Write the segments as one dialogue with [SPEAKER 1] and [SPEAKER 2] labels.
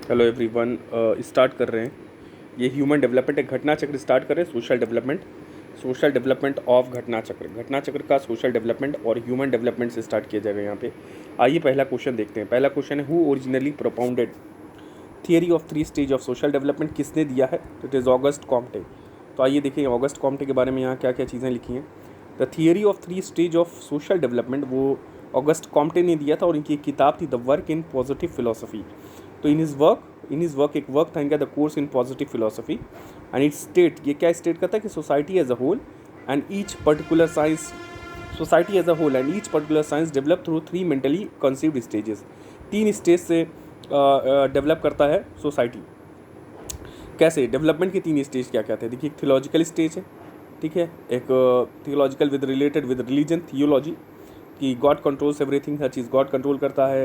[SPEAKER 1] Hello everyone, start कर रहे हैं। ये ह्यूमन डेवलपमेंट एक घटना चक्र स्टार्ट कर रहे हैं। सोशल डेवलपमेंट ऑफ घटना चक्र का सोशल डेवलपमेंट और ह्यूमन डेवलपमेंट से स्टार्ट किया जाएगा यहाँ पे। आइए पहला क्वेश्चन देखते हैं। पहला क्वेश्चन है, who originally propounded theory of 3 stage of social development, किसने दिया है? तो इट इज़ ऑगस्ट कॉम्टे। तो आइए देखिए ऑगस्ट कॉम्टे के बारे में यहाँ क्या क्या चीज़ें लिखी हैं। The theory of 3 stage of social development वो ऑगस्ट कॉम्टे ने दिया था और इनकी एक किताब थी, the work in positive philosophy. तो इन हिज वर्क एक वर्क था इनका, the course in positive philosophy. And it state, ये क्या स्टेट करता है कि society as a whole and each particular science develop through 3 mentally conceived stages. 3 stage से डेवलप करता है सोसाइटी। कैसे डेवलपमेंट के 3 स्टेज क्या क्या थे? देखिए, एक थियोलॉजिकल स्टेज है, ठीक है, एक theological with related with religion, theology कि गॉड कंट्रोल्स एवरीथिंग, हर चीज़ गॉड कंट्रोल करता है।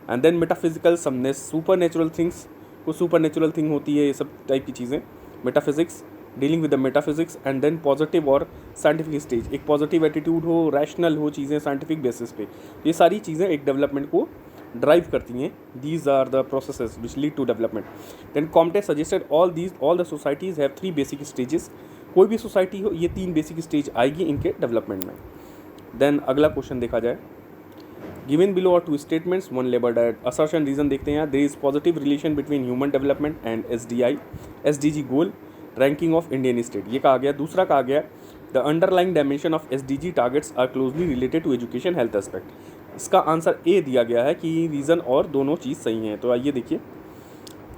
[SPEAKER 1] And then metaphysical sameness, super natural things, कुछ सुपर नेचुरल थिंग होती है, ये सब टाइप की चीज़ें। Metaphysics, dealing with the metaphysics. And then positive और साइंटिफिक स्टेज, एक पॉजिटिव एटीट्यूड हो, रैशनल हो चीज़ें साइंटिफिक बेसिस पे। ये सारी चीज़ें एक डेवलपमेंट को ड्राइव करती हैं। These are the processes which lead to development. Then Comte suggested all the societies have 3 basic stages. कोई भी सोसाइटी हो, ये 3 बेसिक स्टेज आएगी इनके डेवलपमेंट में। देन अगला क्वेश्चन देखा जाए, गिवन बिलो आर 2 स्टेटमेंट्स, 1 लेबर डायट असर्शन रीजन देखते हैं। There is positive relation between human development and SDG goal ranking of Indian state, ये कहा गया। दूसरा कहा गया, the underlying dimension of SDG targets are closely related to education health aspect. इसका आंसर ए दिया गया है कि रीज़न और दोनों चीज़ सही हैं। तो आइए देखिए,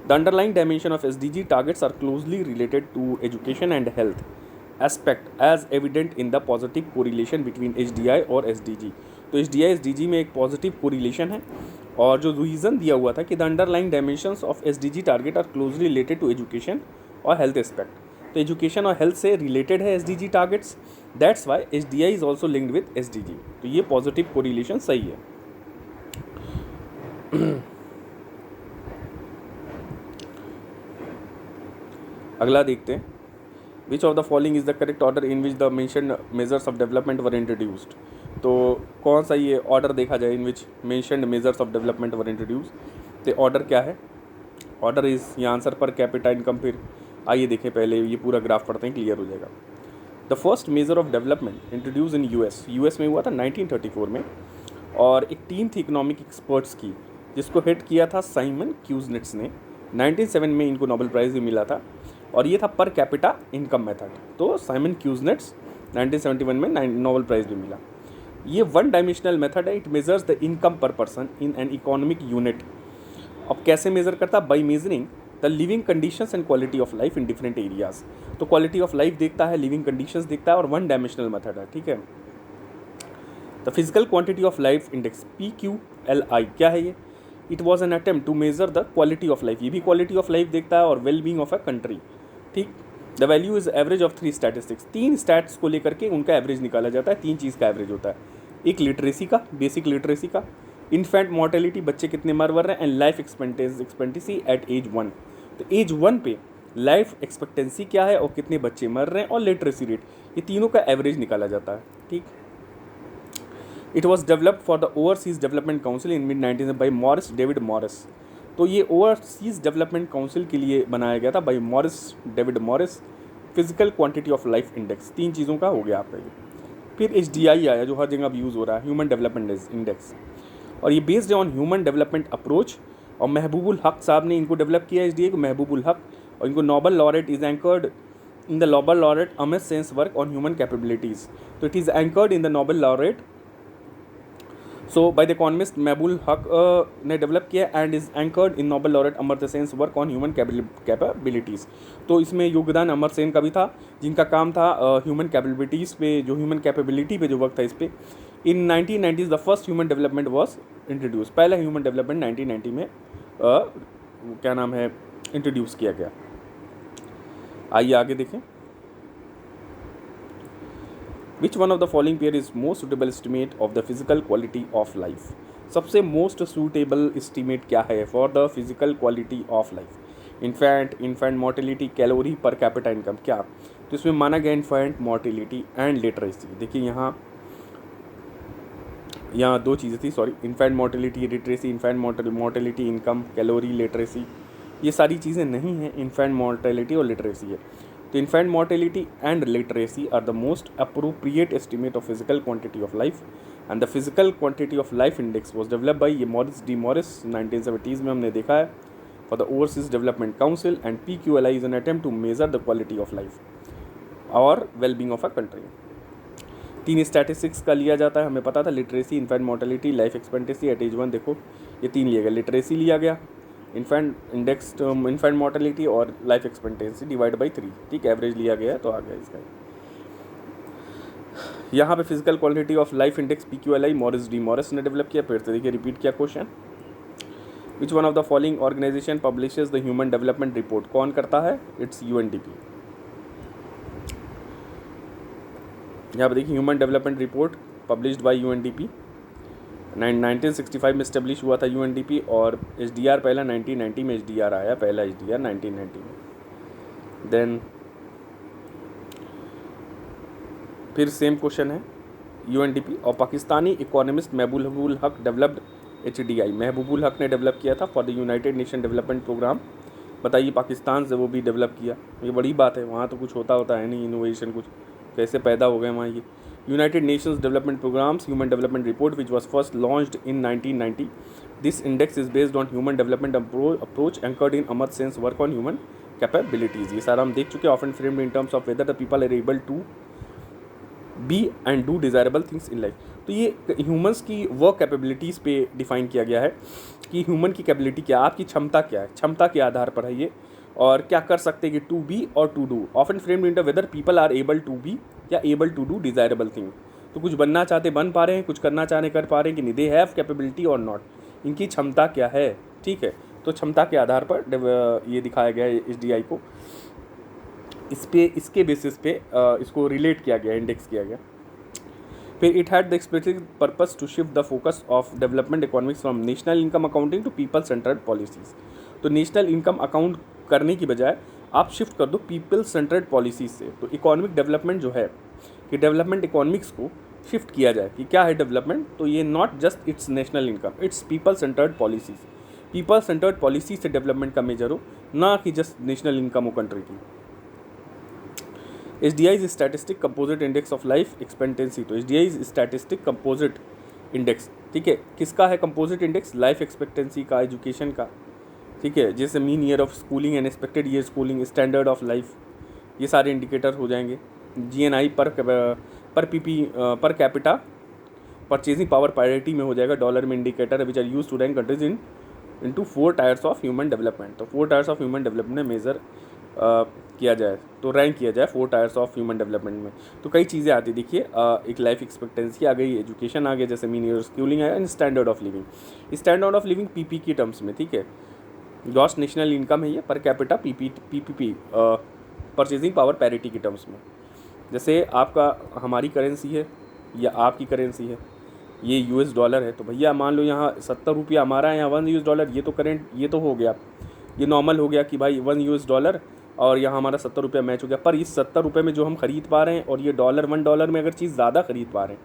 [SPEAKER 1] the underlying dimension of SDG targets are closely related to education and health aspect as evident in the positive correlation between HDI और एसडीजी। तो एचडीआई एसडीजी में एक पॉजिटिव कोरिलेशन है। और जो रीज़न दिया हुआ था कि the underlying dimensions of SDG target are closely related to education और हेल्थ एस्पेक्ट, तो एजुकेशन और हेल्थ से रिलेटेड है SDG targets, that's why HDI is also linked with SDG. तो ये पॉजिटिव कोरिलेशन सही है। अगला देखते हैं, which of the following is the correct order in which the mentioned measures of development were introduced. तो कौन सा ये ऑर्डर देखा जाए in which mentioned measures of development were introduce. तो ऑर्डर क्या है? ऑर्डर इज, ये आंसर पर कैपिटा इनकम। फिर आइए देखें, पहले ये पूरा ग्राफ पढ़ते हैं, क्लियर हो जाएगा। The first measure of development introduce in US में हुआ था 1934 में। और एक टीम थी इकोनॉमिक एक्सपर्ट्स की, जिसको हेड किया था साइमन क्यूजनेट्स ने। 1907 में इनको नोबेल प्राइज़ भी मिला था और ये था पर कैपिटा इनकम मेथड। तो साइमन क्यूजनेट्स 1971 में नोबेल प्राइज़ भी मिला। ये 1 डायमेंशनल मेथड है, इट मेजर्स द इनकम पर person in an economic unit. अब कैसे मेज़र करता? By measuring the living conditions and quality of life in different areas. तो क्वालिटी ऑफ लाइफ देखता है, लिविंग कंडीशंस देखता है, और 1 डायमेंशनल मेथड है, ठीक है। The physical quantity of life index PQLI क्या है ये? It was an attempt to measure the quality of life, ये भी क्वालिटी ऑफ लाइफ देखता है और well being of a country, ठीक। The value is average of 3 statistics, 3 stats को लेकर के उनका एवरेज निकाला जाता है। 3 चीज़ का एवरेज होता है, एक लिटरेसी का, बेसिक लिटरेसी का, इन्फेंट मोर्टेलिटी, बच्चे कितने मर रहे हैं, and life expectancy at age 1। तो एज 1 पे लाइफ एक्सपेक्टेंसी क्या है और कितने बच्चे मर रहे हैं, और लिटरेसी रेट, ये तीनों का एवरेज निकाला जाता है, ठीक। It was developed for the Overseas Development council in mid 19 by Morris David Morris. तो ये ओवरसीज डेवलपमेंट काउंसिल के लिए बनाया गया था, by Morris David Morris. Physical quantity of life index, 3 चीज़ों का हो गया आपका ये। फिर HDI आया, जो हर जगह अब यूज़ हो रहा है, ह्यूमन डेवलपमेंट इंडेक्स, और ये based on human development approach. और महबूबुल हक साहब ने इनको डेवलप किया, HDI को, महबूबुल हक। और इनको Nobel laureate is anchored in the Nobel laureate Amit Sen's work on human capabilities. तो it is anchored in the Nobel laureate so by the economist Mahbubul Haq ने डेवलप किया, and is anchored in Nobel laureate Amartya Sen's work on human capabilities. तो इसमें योगदान अमर सेन का भी था, जिनका काम था ह्यूमन कैपेबिलिटीज़ पे, जो ह्यूमन कैपेबिलिटी पे जो वर्क था इस पे। इन 1990s the first human development was introduce, पहला ह्यूमन डेवलपमेंट 1990 में क्या नाम है, इंट्रोड्यूस किया गया। आइए आगे देखें, विच one of the following pair is most suitable estimate of the physical quality of life. सबसे मोस्ट सूटेबल एस्टिमेट क्या है for the physical quality of life? Infant mortality, calorie पर कैपिटा इनकम, क्या? तो इसमें माना गया इन्फेंट मोर्टेलिटी एंड लिटरेसी। देखिए यहाँ 2 चीज़ें थी, sorry, infant mortality literacy, infant mortality income, calorie literacy. ये सारी चीज़ें नहीं हैं, इन्फेंट मोर्टेलिटी और लिटरेसी है। तो infant mortality and literacy are the most appropriate estimate of physical quantity of life, and the physical quantity of life index was developed by ये Morris D Morris 1970s में हमने देखा है for the Overseas Development Council, and PQLI is an attempt to measure the quality of life और wellbeing of a country. 3 statistics का लिया जाता है, हमें पता था, literacy, infant mortality, life expectancy at age 1। देखो ये 3 लिया गया, लिटरेसी लिया गया, इन्फेंट इंडेक्स, इन्फेंट मोर्टेलिटी और लाइफ एक्सपेक्टेंसी डिवाइड बाई 3, ठीक, एवरेज लिया गया है तो आ गया इसका। यहाँ पे physical quality of life index PQLI Morris D Morris ने डेवलप किया। फिर से देखिए रिपीट किया question, which one of the following organisation publishes the human development report, कौन करता है, इट्स UNDP। यहाँ पर देखिए human development report published by UNDP 1965 में इस्टेब्लिश हुआ था UNDP, और HDR पहला 1990 में HDR आया, पहला HDR 1990 में। देन फिर सेम क्वेश्चन है, UNDP और पाकिस्तानी इकोनॉमिस्ट महबूबुल हक डेवलप्ड HDI, महबूबुल हक ने डेवलप किया था for the United Nation development programme. बताइए पाकिस्तान से वो भी डेवलप किया, ये बड़ी बात है, वहाँ तो कुछ होता है नहीं, इनोवेशन कुछ कैसे पैदा हो गए वहाँ ये। United Nations development programmes human development report which was first launched in 1990। This index is based on human development approach anchored in Amartya Sen's work on human capabilities. ये सारा हम देख चुके हैं, often framed in terms of whether the people are able to be and do desirable things in life. तो ये humans की work capabilities पे डिफाइन किया गया है कि ह्यूमन की कैपेबिलिटी क्या है, आपकी क्षमता क्या है, क्षमता के आधार पर है ये, और क्या कर सकते हैं कि टू बी और to do, often framed in whether people are able to be या able to do desirable thing. तो कुछ बनना चाहते बन पा रहे हैं, कुछ करना चाहते कर पा रहे हैं कि नहीं, दे हैव कैपेबिलिटी और नॉट, इनकी क्षमता क्या है, ठीक है। तो क्षमता के आधार पर ये दिखाया गया है HDI को, इसके बेसिस पे इसको रिलेट किया गया, इंडेक्स किया गया। फिर it had the explicit purpose to shift the focus of development economics from national income accounting to people centred policies. तो नेशनल इनकम अकाउंट करने की बजाय आप शिफ्ट कर दो पीपल सेंटर्ड पॉलिसीज़ से। तो इकोनॉमिक डेवलपमेंट जो है कि डेवलपमेंट इकोनॉमिक्स को शिफ्ट किया जाए कि क्या है डेवलपमेंट, तो ये not just it's national income, it's people centred policies. People centred policy से डेवलपमेंट का मेजर हो, ना कि जस्ट नेशनल इनकम हो कंट्री की। HDI is statistic composite index of life expectancy. तो HDI is statistic composite index, ठीक है, किसका है कंपोजिट इंडेक्स, लाइफ एक्सपेक्टेंसी का, एजुकेशन का, ठीक है, जैसे mean year of schooling and expected year schooling, standard of life, ये सारे इंडिकेटर हो जाएंगे। GNI per capita purchasing power parity में हो जाएगा, डॉलर में indicator which are use to rank countries into 4 tiers of human development. तो 4 tiers of human development में मेजर किया जाए, तो रैंक किया जाए 4 टायर्स ऑफ ह्यूमन डेवलपमेंट में। तो कई चीज़ें आती, देखिए एक लाइफ एक्सपेक्टेंसी आ गई, एजुकेशन आ गया, जैसे मीन ईयर स्कूलिंग है, and standard of living. Standard of living PP की टर्म्स में, ठीक है, ग्रॉस नेशनल इनकम है ये, per capita PPP purchasing power parity की टर्म्स में। जैसे आपका हमारी करेंसी है या आपकी करेंसी है, ये US डॉलर है, तो भैया मान लो यहाँ 70 रुपया हमारा है, यहाँ 1 US डॉलर, ये तो करेंट, ये तो हो गया, ये नॉर्मल हो गया कि भाई 1 US डॉलर और यहाँ हमारा 70 रुपया मैच हो गया। पर इस 70 रुपये में जो हम खरीद पा रहे हैं और ये $1 में अगर चीज़ ज़्यादा खरीद पा रहे हैं,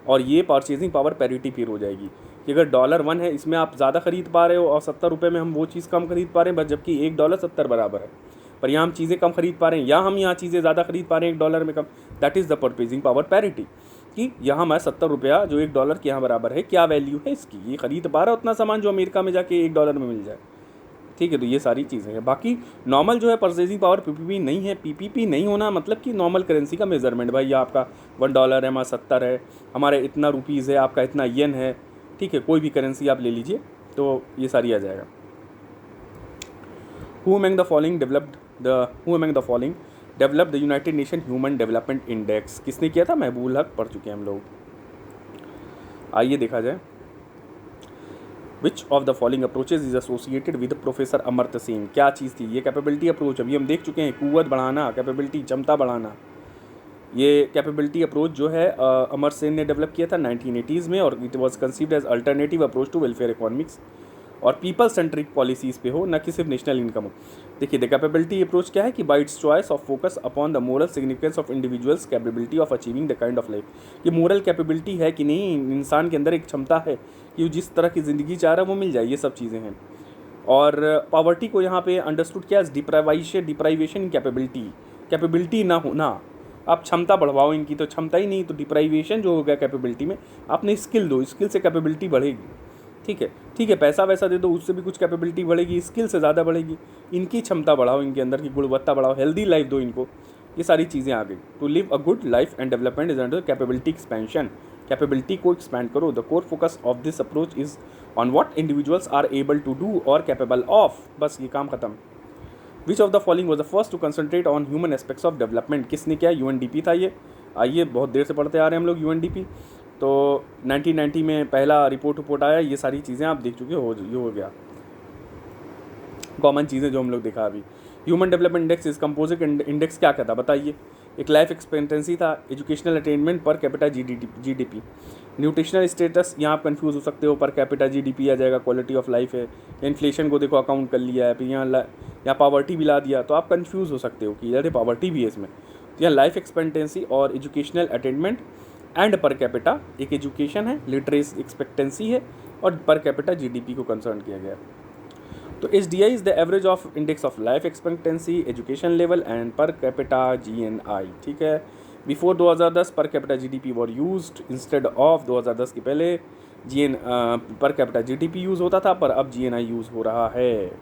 [SPEAKER 1] और ये परचेजिंग पावर पैरिटी फिर हो जाएगी कि अगर $1 है, इसमें आप ज़्यादा खरीद पा रहे हो और 70 रुपये में हम वो चीज़ कम खरीद पा रहे हैं, बस जबकि $1 70 बराबर है, पर यहाँ हम चीज़ें कम खरीद पा रहे हैं, या हम यहाँ चीज़ें ज़्यादा खरीद पा रहे हैं $1 में कम। That is the purchasing power parity, कि यहाँ हमारा 70 रुपया जो $1 के यहाँ बराबर है, क्या वैल्यू है इसकी, ये खरीद पा रहा है उतना सामान जो अमेरिका में जाके $1 में मिल जाए, ठीक है। तो ये सारी चीज़ें हैं। बाकी नॉर्मल जो है परचेजिंग पावर PPP नहीं है। PPP नहीं होना मतलब कि नॉर्मल करेंसी का मेजरमेंट, भाई आपका $1 है, हमारा 70 है, हमारे इतना रुपीज़ है, आपका इतना येन है, ठीक है, कोई भी करेंसी आप ले लीजिए, तो ये सारी आ जाएगा। Who among the following developed the United Nation Human Development Index? किसने किया था? महबूबुल हक, पढ़ चुके हैं हम लोग। आइए देखा जाए, Which of the following approaches is associated with professor Amartya Sen? क्या चीज़ थी ये? कैपेबिलिटी अप्रोच, अभी हम देख चुके हैं, कुव्वत बढ़ाना, कैपेबिलिटी, क्षमता बढ़ाना। ये कैपेबिलिटी अप्रोच जो है अमर्त्य सेन ने डेवलप किया था 1980s में, और it was conceived as alternative approach to welfare economics, और पीपल सेंट्रिक पॉलिसीज़ पे हो, न कि सिर्फ नेशनल इनकम हो। देखिए द कैपेबिलिटी अप्रोच क्या है कि by its choice of focus upon the moral significance of individuals capability of achieving the kind of life. कि मोरल कैपेबिलिटी है कि नहीं, इंसान के अंदर एक क्षमता है कि वो जिस तरह की ज़िंदगी चाह रहा है वो मिल जाए, ये सब चीज़ें हैं। और पॉवर्टी को यहाँ पे अंडरस्टूड किया एज डिप्राइवेशन इन कैपेबिलिटी ना होना। आप क्षमता बढ़वाओ इनकी, तो क्षमता ही नहीं, तो डिप्राइवेशन जो हो गया कैपेबिलिटी में, आपने स्किल दो, स्किल से कैपेबिलिटी बढ़ेगी। ठीक है, पैसा वैसा दे दो, उससे भी कुछ कैपेबिलिटी बढ़ेगी, स्किल से ज़्यादा बढ़ेगी। इनकी क्षमता बढ़ाओ, इनके अंदर की गुणवत्ता बढ़ाओ, हेल्दी लाइफ दो इनको, ये सारी चीज़ें आ गई। To live a good life and development is under capability expansion. Capability को एक्सपैंड करो। The core focus of this approach is on what individuals are able to do और कैपेबल ऑफ। बस ये काम खत्म। Which of the following was the first to concentrate on human aspects of development. किसने किया? UNDP था ये। आइए, बहुत देर से पढ़ते आ रहे हैं हम लोग यूएनडीपी। तो 1990 में पहला रिपोर्ट आया। ये सारी चीज़ें आप देख चुके हो, ये हो गया कॉमन चीज़ें जो हम लोग देखा अभी। Human development index is composite index क्या कहता बताइए? एक लाइफ एक्सपेक्टेंसी था, educational attainment, per capita GDP, nutritional status. यहाँ आप कंफ्यूज हो सकते हो, पर कैपिटा जीडीपी आ जाएगा, क्वालिटी ऑफ लाइफ है। इन्फ्लेशन को देखो अकाउंट कर लिया है, फिर यहाँ पावर्टी भी ला दिया, तो आप कंफ्यूज हो सकते हो कि यार पावर्टी भी है इसमें। तो यहाँ लाइफ एक्सपेक्टेंसी और educational attainment and per capita, एक एजुकेशन है, लिटरेसी एक्सपेक्टेंसी है, और पर कैपिटा जीडीपी को कंसर्न किया गया। तो HDI is the average of index of life expectancy, education level and per capita GNI। ठीक है, before 2010 per capita GDP were used instead of 2010 के पहले पर कैपिटा GDP यूज़ होता था, पर अब GNI यूज़ हो रहा है।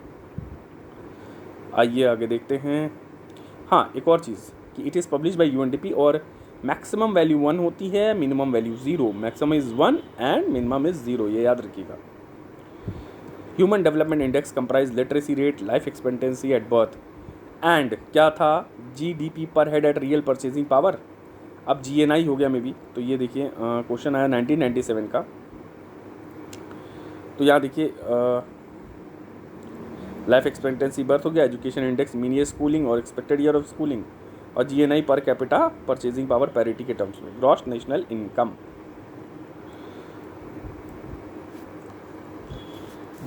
[SPEAKER 1] आइए आगे देखते हैं। हाँ, एक और चीज़ कि it is publish by UNDP और मैक्सिमम वैल्यू 1 होती है, minimum value 0। Maximum is 1 and minimum is 0, ये याद रखिएगा। Human development index comprise literacy rate, life expectancy at birth and क्या था? GDP पर head at real purchasing power. अब GNI हो गया मे बी। तो ये देखिए क्वेश्चन आया 1997 का। तो यहाँ देखिए लाइफ एक्सपेक्टेंसी बर्थ हो गया, education index mean year schooling और एक्सपेक्टेड ईयर ऑफ स्कूलिंग, और GNI per capita purchasing power parity के टर्म्स में, gross national income.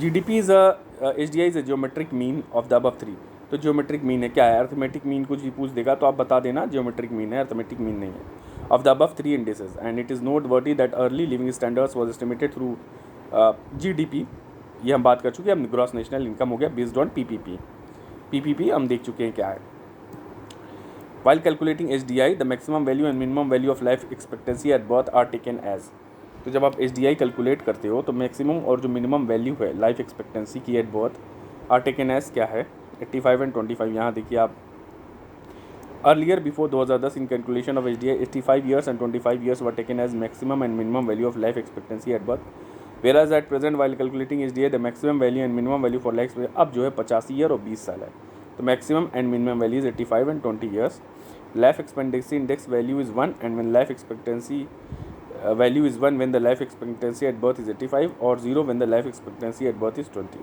[SPEAKER 1] GDP is HDI is a geometric mean of the above 3। तो geometric mean है, क्या है? Arithmetic mean कुछ भी पूछ देगा तो आप बता देना ज्योमेट्रिक मीन है, अर्थमेटिक मीन नहीं है। Of the above 3 indices and it is noteworthy that early living standards was estimated through GDP। ये हम बात कर चुके हैं। अब ग्रॉस नेशनल इनकम हो गया बेस्ड ऑन PPP हम देख चुके हैं क्या है। While calculating HDI the maximum value and minimum value of life expectancy at birth are taken as. तो जब आप HDI कैलकुलेट करते हो तो मैक्सिमम और जो मिनिमम वैल्यू है लाइफ एक्सपेक्टेंसी की at birth are taken as क्या है? 85 एंड 25। यहाँ देखिए आप, earlier before 2010 in calculation of HDI 85 years and 25 years were taken as maximum and minimum value of life expectancy at birth, whereas at present while calculating HDI the maximum value and minimum value for life अब जो है 85 year और 20 साल है। तो maximum and minimum value is 85 and 20 years. Life expectancy index value is 1 and when life expectancy value is 1 when the life expectancy at birth is 85 और 0 when the life expectancy at birth is 20।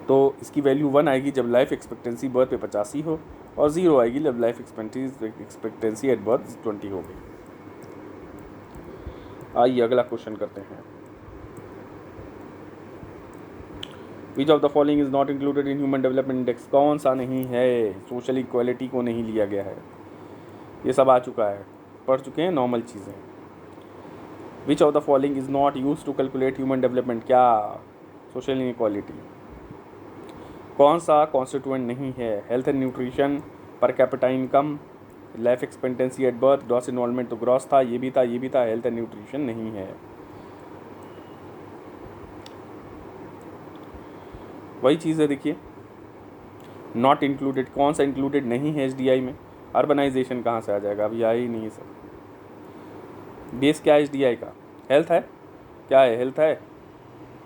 [SPEAKER 1] तो इसकी value 1 आएगी जब life expectancy birth पे 85 हो, और 0 आएगी जब लाइफ एक्सपेक्टेंसी एट बर्थ 20 हो गई। आइए अगला क्वेश्चन करते हैं। Which of the following is not included in human development index. कौन सा नहीं है? सोशल इक्वालिटी को नहीं लिया गया है, ये सब आ चुका है, पढ़ चुके हैं नॉर्मल चीज़ें। Which of the following is not use to calculate human development. क्या? Social inequality. कौन सा कॉन्स्टिट्यूएंट नहीं है? Health and nutrition, per capita income, life expectancy at birth, gross involvement. तो ग्रॉस था, ये भी था, ये भी था, हेल्थ एंड न्यूट्रिशन नहीं है। वही चीज़ है, देखिए नॉट इंक्लूडेड। कौन सा इंक्लूडेड नहीं है HDI में? अर्बनाइजेशन कहाँ से आ जाएगा? अभी आया ही नहीं है सर। बेस क्या है HDI का? हेल्थ है। क्या है? हेल्थ है।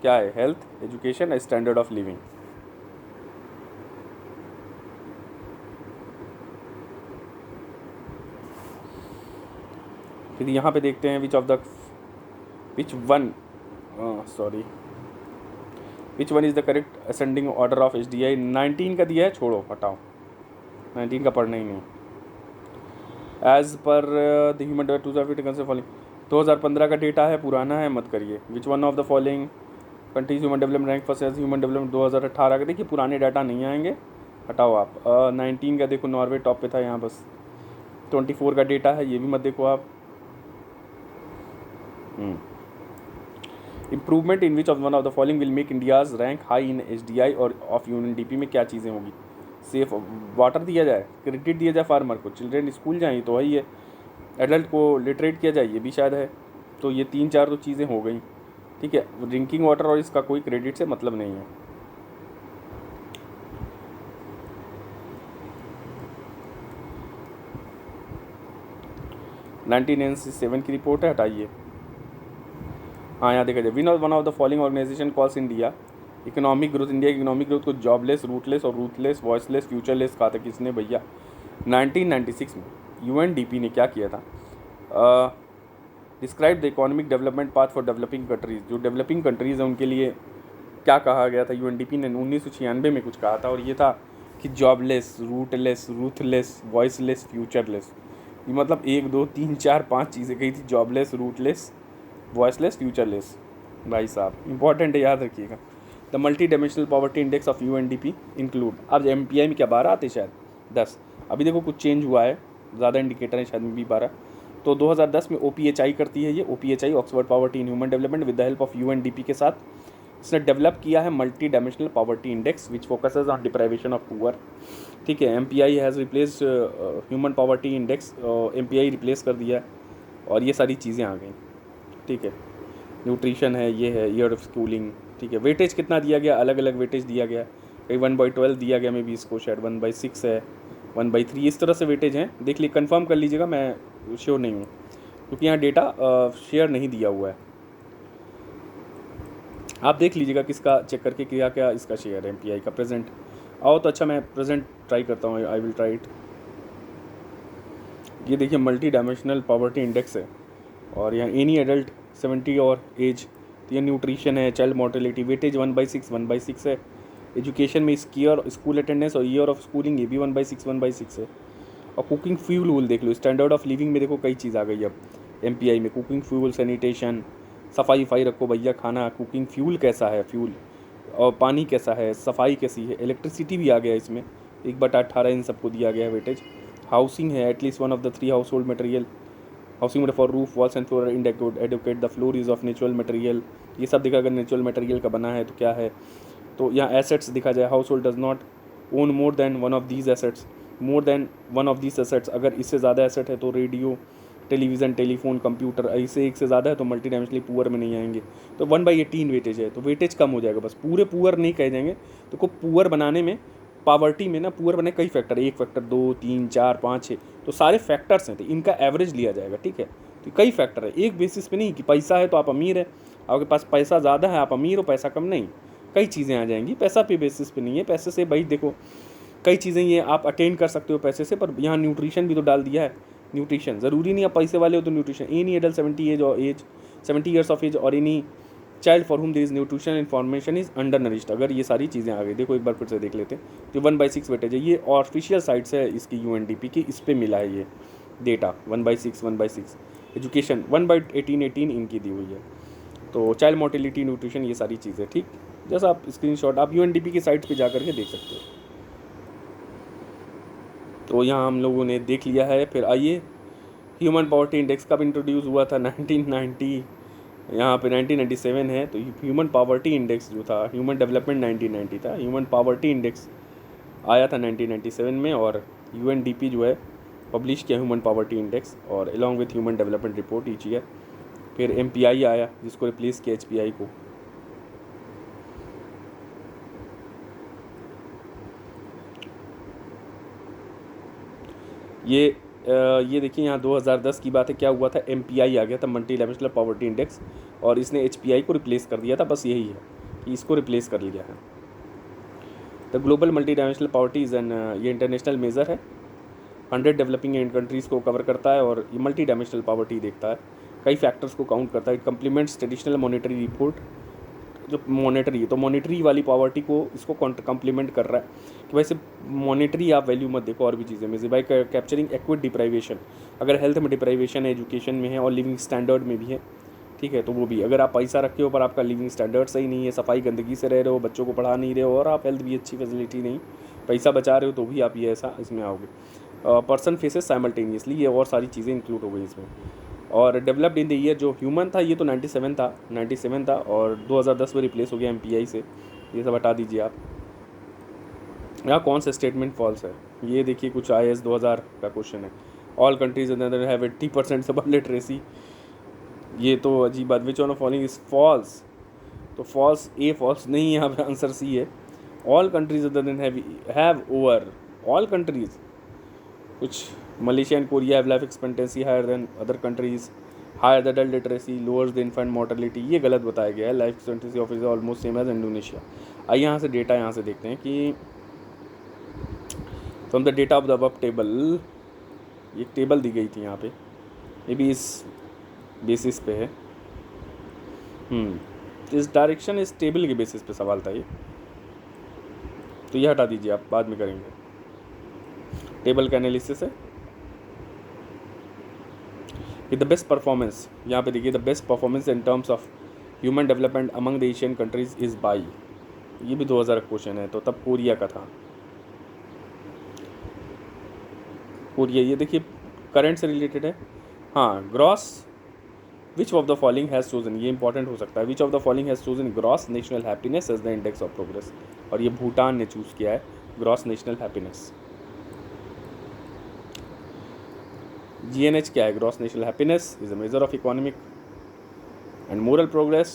[SPEAKER 1] क्या है? Health, education, standard of living. फिर यहाँ पे देखते हैं which one is the correct ascending order of HDI। 19 का दिया है, छोड़ो हटाओ, 19 का पढ़ना ही नहीं। As per the human development following 2015 का डेटा है, पुराना है, मत करिए। Which one of the following countries human development rank first as human development 2018 का। देखिए पुराने डाटा नहीं आएंगे, हटाओ आप। 19 का देखो, नॉर्वे टॉप पे था यहाँ बस। 24 का डेटा है, ये भी मत देखो आप। Improvement in which of one of the following will make India's rank high in HDI और ऑफ UNDP में क्या चीज़ें होगी? सेफ वाटर दिया जाए, क्रेडिट दिया जाए फार्मर को, चिल्ड्रेन स्कूल जाएँ तो वही है, एडल्ट को लिटरेट किया जाए ये भी शायद है। तो ये 3-4 तो चीज़ें हो गई, ठीक है। ड्रिंकिंग वाटर और इसका कोई क्रेडिट से मतलब नहीं है। नाइनटीन सेवन की रिपोर्ट है, हटाइए। हाँ, यहाँ देखा जाए, one of the following organisation calls India economic growth, India की इकोनॉमिक ग्रोथ को जॉबलेस, रूटलेस और रूथलेस, वॉइसलेस, फ्यूचरलेस कहा था किसने भैया? 1996 में UNDP ने क्या किया था? Describe the economic development path for developing countries. जो डेवलपिंग कंट्रीज़ हैं उनके लिए क्या कहा गया था? UNDP ने 1996 में कुछ कहा था और ये था कि जॉबलेस, रूटलेस, रूथलेस, वॉइसलेस, फ्यूचरलेस। ये मतलब 1 2 3 4 5 चीज़ें कही थी, जॉबलेस, रूटलेस, वॉइसलेस, फ्यूचरलेस। भाई साहब इंपॉर्टेंट है, याद रखिएगा। The multi dimensional poverty index of UNDP include, अब MPI में क्या 12 आते शायद 10, अभी देखो कुछ चेंज हुआ है, ज़्यादा इंडिकेटर है शायद में भी 12। तो 2010 में OPHI करती है ये, OPHI Oxford poverty in human development with the help of UNDP के साथ इसने डेवलप किया है multi dimensional poverty index which focuses on deprivation of poor, ठीक है। MPI has replaced human poverty index, MPI replace कर दिया है और ये सारी चीज़ें आ गई, ठीक है। न्यूट्रिशन है, ये है, ईयर ऑफ स्कूलिंग, ठीक है। वेटेज कितना दिया गया? अलग अलग वेटेज दिया गया, कहीं 1/12 दिया गया, में भी इसको शायद 1/6 है, 1/3, इस तरह से वेटेज हैं। देख लीजिए, कंफर्म कर लीजिएगा, मैं श्योर नहीं हूँ क्योंकि यहाँ डेटा शेयर नहीं दिया हुआ है। आप देख लीजिएगा किसका चेक करके क्या क्या इसका शेयर है MPI का प्रेजेंट। आओ तो अच्छा, मैं प्रेजेंट ट्राई करता हूँ, आई विल ट्राई इट। ये देखिए मल्टी डायमेंशनल पॉवर्टी इंडेक्स है और यहाँ एनी एडल्ट 70 और एज, तो ये न्यूट्रिशन है, चाइल्ड मोर्टेलिटी, वेटेज 1/6 है। एजुकेशन में स्कूल अटेंडेंस और ईयर ऑफ स्कूलिंग, ये भी 1/6 है। और कुकिंग फ्यूल देख लो, स्टैंडर्ड ऑफ लिविंग में देखो कई चीज़ आ गई अब MPI में, कुकिंग फ्यूल, सैनिटेशन, सफाई रखो भैया, खाना, कुकिंग फ्यूल कैसा है, फ्यूल और पानी कैसा है, सफाई कैसी है, इलेक्ट्रिसिटी भी आ गया इसमें, 1/18 इन सबको दिया गया है वेटेज। हाउसिंग है, at least one of the 3 household material, housing for roof, walls and floor educate the floor is of natural material, ये सब देखा, अगर नेचुरल मटेरियल का बना है तो क्या है। तो यहाँ एसेट्स दिखा जाए, house hold does not own more than one of these assets, more than one of these assets, अगर इससे ज़्यादा एसेट है तो रेडियो, टेलीविज़न, टेलीफोन, कंप्यूटर, ऐसे एक से ज़्यादा है तो मल्टी डायमेंशनली पुअर में नहीं आएंगे। तो 1/18 वेटेज है, तो वेटेज कम हो जाएगा, बस पूरे पुअर नहीं कह जाएंगे। तो को पुअर बनाने में, पावर्टी में ना, पुअर बने कई फैक्टर, 1 फैक्टर, 2 3 4 5 6, तो सारे फैक्टर्स हैं, तो इनका एवरेज लिया जाएगा, ठीक है। तो कई फैक्टर है, एक बेसिस पे नहीं कि पैसा है तो आप अमीर है, आपके पास पैसा ज़्यादा है आप अमीर हो, पैसा कम नहीं, कई चीज़ें आ जाएंगी, पैसा पे बेसिस पे नहीं है। पैसे से भाई देखो कई चीज़ें ये आप अटेंड कर सकते हो पैसे से, पर यहाँ न्यूट्रिशन भी तो डाल दिया है। न्यूट्रिशन ज़रूरी नहीं आप पैसे वाले हो तो nutrition, any adult 70 years of age और any child for whom there is nutrition information is undernourished, अगर ये सारी चीज़ें आ गई, देखो एक बार फिर से देख लेते हैं। तो 1/6 वेटेज है, ये ऑफिशियल साइट से है इसकी UNDP की, इस पर मिला है ये डेटा, 1/6। एजुकेशन 1/18 इनकी दी हुई है। तो चाइल्ड मोर्टेलिटी, न्यूट्रिशन, ये सारी चीज़ें, ठीक। जैसा आप स्क्रीनशॉट आप UNDP की साइट पे जा करके देख सकते हो। तो यहाँ हम लोगों ने देख लिया है। फिर आइए, ह्यूमन पॉवर्टी इंडेक्स कब इंट्रोड्यूस हुआ था? 1990, यहाँ पे 1997 है। तो ह्यूमन पॉवर्टी इंडेक्स जो था, ह्यूमन डेवलपमेंट 1990 था, ह्यूमन पॉवर्टी इंडेक्स आया था 1997 में, और UNDP जो है पब्लिश किया ह्यूमन पॉवर्टी इंडेक्स और along with human development report each year. फिर MPI आया जिसको रिप्लेस किया HPI को। ये देखिए यहाँ 2010 की बात है, क्या हुआ था, MPI आ गया था, मल्टी डायमेंशनल पॉवर्टी इंडेक्स, और इसने HPI को रिप्लेस कर दिया था, बस यही है कि इसको रिप्लेस कर लिया है। The global multi dimensional poverty is an, ये इंटरनेशनल मेज़र है, 100 डेवलपिंग कंट्रीज़ को कवर करता है और ये मल्टी डायमेंशनल पॉवर्टी देखता है, कई फैक्टर्स को काउंट करता है। It complements traditional monetary report, जो मॉनेटरी, तो मॉनेटरी वाली पॉवर्टी को इसको कम्प्लीमेंट कर रहा है कि भाई सिर्फ मॉनेटरी आप वैल्यू मत देखो, और भी चीज़ें में से बाई कैप्चरिंग एक्विट डिप्राइवेशन, अगर हेल्थ में डिप्राइवेशन है, एजुकेशन में है और लिविंग स्टैंडर्ड में भी है, ठीक है। तो वो भी, अगर आप पैसा रखे हो पर आपका लिविंग स्टैंडर्ड सही नहीं है, सफाई गंदगी से रह रहे हो, बच्चों को पढ़ा नहीं रहे हो, और आप हेल्थ भी अच्छी फैसिलिटी नहीं, पैसा बचा रहे हो, तो भी आप ये ऐसा इसमें आओगे। पर्सन फेसेस साइमल्टेनियसली, ये और सारी चीज़ें इंक्लूड हो गई इसमें। और डेवलप्ड इन द ईयर जो ह्यूमन था ये तो 97 था और 2010 में रिप्लेस हो गया MPI से। ये सब हटा दीजिए आप। यहाँ कौन सा स्टेटमेंट फॉल्स है, ये देखिए कुछ IAS 2000 का क्वेश्चन है। ऑल कंट्रीज हैव 80% सब लिटरेसी, ये तो अजीब बात। Which on of following is false, तो फॉल्स ए फॉल्स नहीं, यहाँ पे आंसर सी है। All countries other than have over, all countries, कुछ Malaysia and Korea have life expectancy higher than other countries, higher the adult literacy, lowers the infant mortality, ये गलत बताया गया है। Life expectancy of is almost same as Indonesia. आइए यहाँ से data यहाँ से देखते हैं कि from the data of the above table, एक टेबल दी गई थी यहाँ पे, मे बी इस बेसिस पे है। इस डायरेक्शन इस टेबल के बेसिस पे सवाल था ये, तो ये हटा दीजिए आप, बाद में करेंगे। टेबल का एनालिसिस है कि द बेस्ट परफॉर्मेंस, यहाँ पे देखिए the best performance in terms of human development among the Asian countries is by, ये भी 2000 का क्वेश्चन है, तो तब कोरिया का था। कोरिया, ये देखिए करंट से रिलेटेड है। हाँ, gross which of the following has chosen, ये इंपॉर्टेंट हो सकता है। Which of the following has chosen gross national happiness as the index of progress, और ये भूटान ने चूज़ किया है ग्रॉस नेशनल हैप्पीनेस। GNH क्या है? Gross national happiness is a measure of economic and moral progress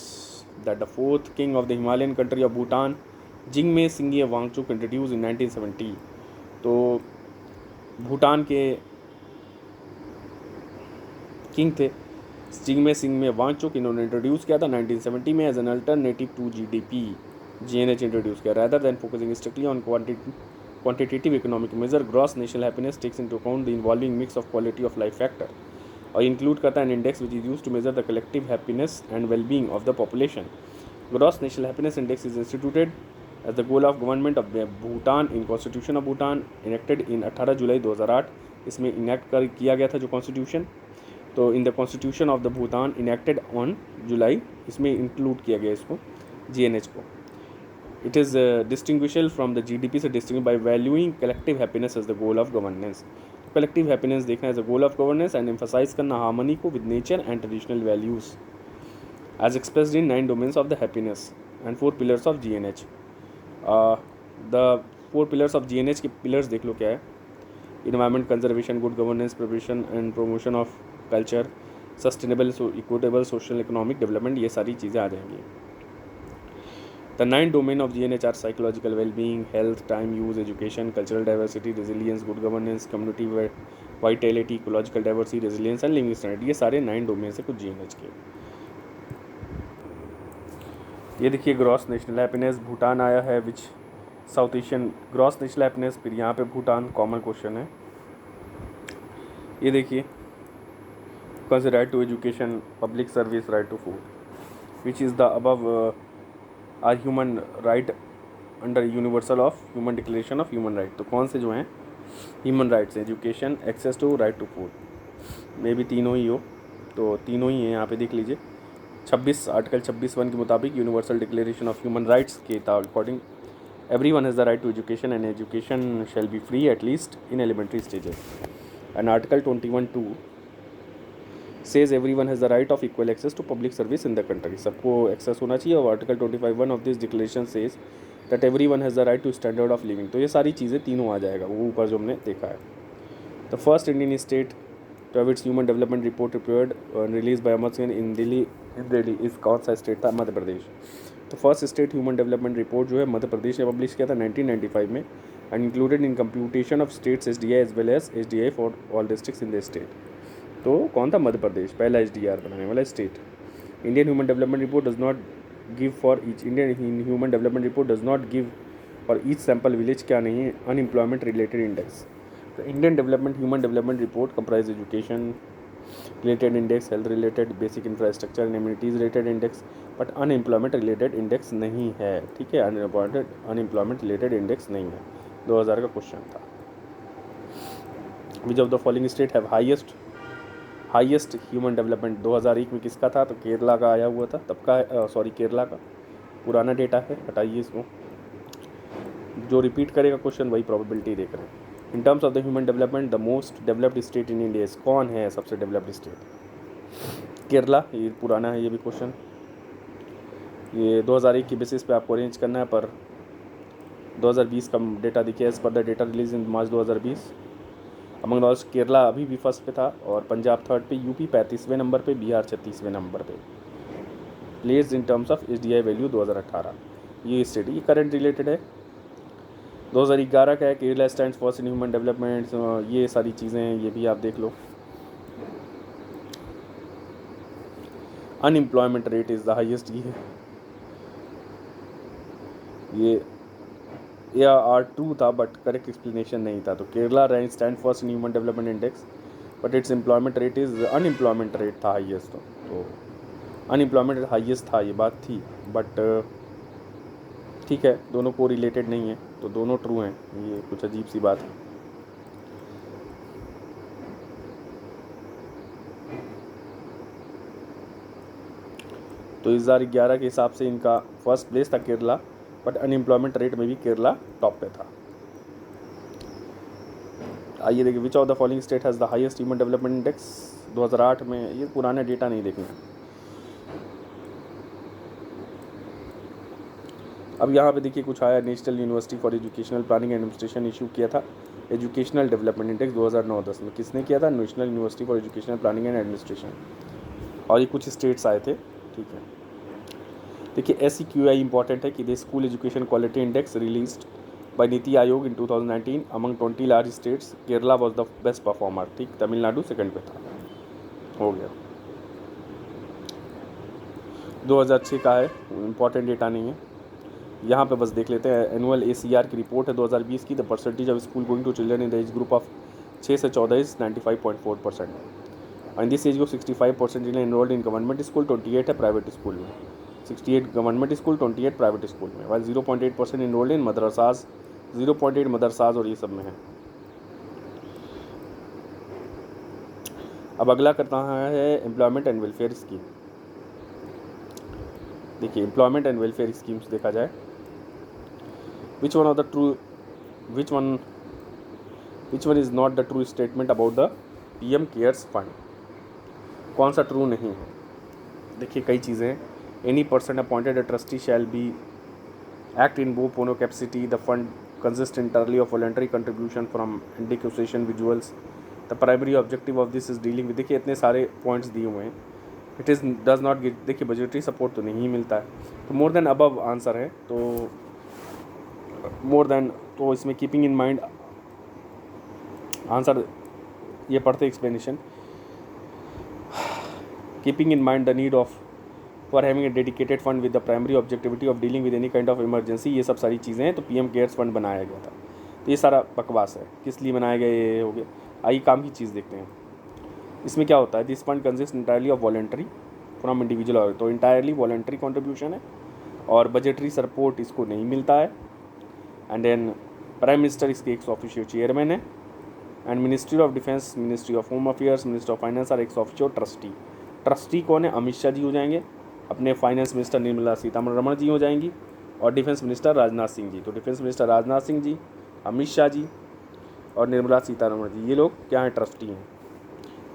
[SPEAKER 1] that the fourth king of the Himalayan country of Bhutan Jigme Singye Wangchuck introduce in 1970। तो भूटान के king थे जिंगमे सिंघे वांगचुक, इन्होंने इंट्रोड्यूस किया था 1970 में as an alternative to GDP। GNH introduce किया। Rather than focusing strictly on quantitative economic measure, gross national happiness takes into account the involving mix of quality of life factor और include करता है an index which is used to measure the collective happiness and well-being of the population. Gross national happiness index is instituted as the goal of government of Bhutan in Constitution of Bhutan enacted in 18 जुलाई 2008। इसमें enact कर किया गया था जो constitution, तो in the constitution of the Bhutan enacted on July, इसमें include किया गया इसको GNH को। It is distinguishable from the GDP से distinguished by valuing collective happiness as the goal of governance। collective happiness देखना as a goal of governance and emphasize करना harmony को with nature and traditional values as expressed in 9 domains of the happiness and 4 pillars of GNH। the 4 pillars of GNH के pillars देख लो क्या है। environment conservation, good governance, prevention and promotion of culture, sustainable equitable social economic development, ये सारी चीज़ें आ जाएंगी। The 9 domain of GNH are psychological well-being, health, time use, education, cultural diversity, resilience, good governance, community vitality, ecological diversity, resilience and living standard, ये सारे 9 domain से कुछ GNH के। ये देखिए ग्रॉस नेशनल हैप्पीनेस, भूटान आया है which South Asian gross national happiness, फिर यहाँ पे भूटान कॉमन क्वेश्चन है। ये देखिए कौन से right to education, public service, right to food, which is the above are human right under universal of human declaration of human right. तो कौन से जो हैं human rights, education, access to, right to food, मे भी तीनों ही हो, तो तीनों ही हैं यहाँ पे देख लीजिए। आर्टिकल 26(1) के मुताबिक universal declaration of human rights के according everyone has the right to education and education shall be free at least in elementary stages. And article 21(2) says everyone has the right of equal access to public service in the country, सबको access होना चाहिए। और article 25(1) of this declaration says that everyone has the right to standard of living. तो ये सारी चीज़ें तीनों आ जाएगा वो ऊपर जो हमने देखा है। The first Indian state to have its human development report prepared release by Amar Singh in Delhi इस कौन सा स्टेट था? मध्य प्रदेश। तो first state human development report जो है मध्य प्रदेश ने पब्लिश किया था 1995 में and included in computation of states SDI as well as SDI for all districts in the state. तो कौन था? मध्य प्रदेश, पहला SDR बनाने वाला state. Indian human development report does not give for each Indian human development report does not give for each sample village क्या नहीं है unemployment related index. तो Indian development human development report comprise education related index, health related, basic infrastructure and amenities related index, but unemployment related index नहीं है। ठीक है, unemployment related index नहीं है। 2000 का क्वेश्चन था। विच of the following state have highest human development? 2001 में किसका था? तो केरला का आया हुआ था तब का, केरला का पुराना डेटा है, हटाइए इसको। जो रिपीट करेगा क्वेश्चन वही प्रोबेबिलिटी देख रहे हैं। इन terms of the human development the most developed state in India, कौन है सबसे डेवलप्ड स्टेट? केरला, ये पुराना है ये भी क्वेश्चन, ये 2001 की बेसिस पे आपको अरेंज करना है, पर 2020 का डेटा देखिए। As per the data release in March 2020 among all Kerala अभी भी फर्स्ट पे था, और पंजाब थर्ड पे, यूपी 35वें नंबर पे, बिहार 36वें नंबर पे। Place in terms of SDI value 2018, ये स्टेट ये करंट रिलेटेड है। 2011 का है, Kerala stands for in human development, ये सारी चीज़ें हैं, ये भी आप देख लो। Unemployment rate is the highest, ये आर ट्रू था बट करेक्ट एक्सप्लेनेशन नहीं था। तो Kerala rank stand first in human development index, but its employment rate is unemployment rate था हाईएस्ट। तो अनएम्प्लॉयमेंट हाईएस्ट था, ये बात थी, बट ठीक है, दोनों को रिलेटेड नहीं है, तो दोनों ट्रू हैं, ये कुछ अजीब सी बात है। तो 2011 के हिसाब से इनका फर्स्ट प्लेस था केरला, बट अनएम्प्लॉयमेंट रेट में भी केरला टॉप पे था। आइए देखिए, विच of the following state has the highest human development index 2008 में। ये पुराने डेटा नहीं देखना। अब यहाँ पे देखिए कुछ आया, national university for educational planning and administration issue किया था एजुकेशनल डेवलपमेंट इंडेक्स 2009-10 में। किसने किया था? National university for educational planning and administration, और ये कुछ स्टेट्स आए थे, ठीक है। देखिए SEQI इंपॉर्टेंट है कि the school education quality index released by NITI Aayog in 2019 among 20 large states, Kerala was the best performer, ठीक। तमिलनाडु सेकंड पे था, हो गया। 2006 का है, इंपॉर्टेंट डेटा नहीं है, यहाँ पे बस देख लेते हैं। एनुअल ACR की रिपोर्ट है 2020 की। The percentage of school going to children in the age group of 6 से 14 is 95.4%। In this age group 65% in enrolled in government school, 28 है प्राइवेट स्कूल में, 68 गवर्नमेंट स्कूल, 28 प्राइवेट स्कूल में, while 0.8% enrolled in मदरसाज, 0.8 मदरसाज और ये सब में है। अब अगला करता है एम्प्लॉयमेंट एंड वेलफेयर स्कीम। देखिए एम्प्लॉयमेंट एंड वेलफेयर स्कीम्स देखा जाए, which one is not the true statement about the PM cares fund? कौन सा ट्रू नहीं है? देखिए कई चीज़ें, any person appointed a trustee shall be act in pro bono capacity, the fund consists entirely of voluntary contribution from association individuals, the primary objective of this is dealing with, देखिए इतने सारे points दिए हुए हैं। It is does not give, देखिए budgetary support तो नहीं मिलता है, तो मोर देन अबव आंसर है। तो मोर देन, तो इसमें कीपिंग इन माइंड आंसर, ये पढ़ते explanation, keeping in mind the need of for having a dedicated fund with the primary objectivity of dealing with any kind of emergency, ये सब सारी चीज़ें हैं। तो PM केयर्स फंड बनाया गया था, तो ये सारा बकवास है, किस लिए बनाया गया ये हो गया। आइए काम की चीज़ देखते हैं, इसमें क्या होता है। This fund consist entirely of voluntary from individual, तो इंटायरली वॉलेंट्री कॉन्ट्रीब्यूशन है, और बजटरी सपोर्ट इसको नहीं मिलता है। एंड देन प्राइम मिनिस्टर इसके एक्स ऑफिशियो चेयरमैन है, and ministry of defence, ministry of home affairs, minister of finance और एक्स ऑफिशियो ट्रस्टी। ट्रस्टी कौन है? अमित शाह जी हो जाएंगे, अपने फाइनेंस मिनिस्टर निर्मला सीतारमण जी हो जाएंगी, और डिफेंस मिनिस्टर राजनाथ सिंह जी। तो डिफेंस मिनिस्टर राजनाथ सिंह जी, अमित शाह जी और निर्मला सीतारमण जी, ये लोग क्या हैं? ट्रस्टी हैं।